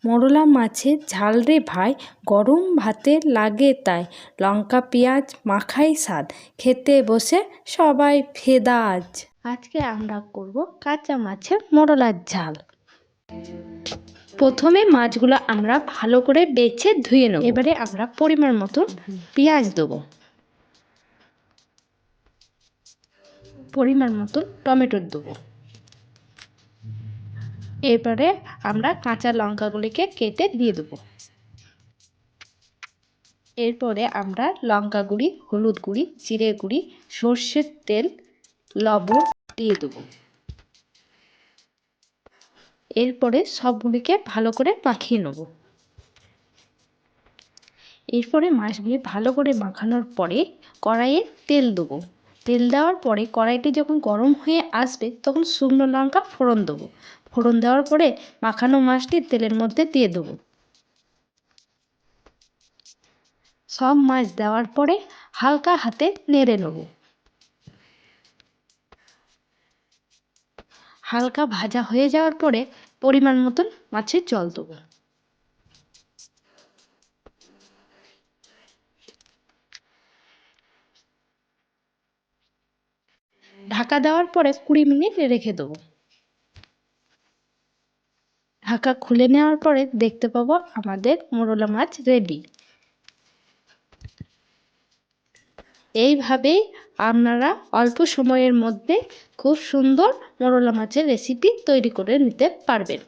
মোরলা মাছের ঝাল রে ভাই, গরম ভাতে লাগে তাই, লঙ্কা পেঁয়াজ মাখাই স্বাদ, খেতে বসে সবাই ফেদা আজ। আজকে আমরা করব কাঁচা মাছের মোরলার ঝাল। প্রথমে মাছগুলো আমরা ভালো করে বেছে ধুয়ে নেব। এবারে আমরা পরিমাণ মতো পেঁয়াজ দেবো, পরিমাণ মতো টমেটো দেবো। এবারে আমরা কাঁচা লঙ্কাগুলিকে কেটে দিয়ে দেবো। এরপরে আমরা লঙ্কা গুঁড়ি, হলুদ গুঁড়ি, জিরে গুঁড়ি, সর্ষের তেল, লবণ দিয়ে দেবো। এরপরে সবগুলিকে ভালো করে মাখিয়ে নেব। এরপরে মাছগুলি ভালো করে মাখানোর পরে কড়াইয়ে তেল দেবো। তেল দেওয়ার পরে কড়াইটি যখন গরম হয়ে আসবে তখন শুকনো লঙ্কা ফোড়ন দেবো। ফোড়ন দেওয়ার পরে মাখানো মাছটি তেলের মধ্যে দিয়ে দেবো। সব মাছ দেওয়ার পরে হালকা হাতে নেড়ে নেব। হালকা ভাজা হয়ে যাওয়ার পরে পরিমাণ মতন মাছের জল দেবো। ঢাকা দেওয়ার পরে 20 মিনিট রেখে দেবো। ঢাকা খুলে নেওয়ার পরে দেখতে পাবো আমাদের মোরলা মাছ রেডি। এইভাবেই আপনারা অল্প সময়ের মধ্যে খুব সুন্দর মোরলা মাছের রেসিপি তৈরি করে নিতে পারবেন।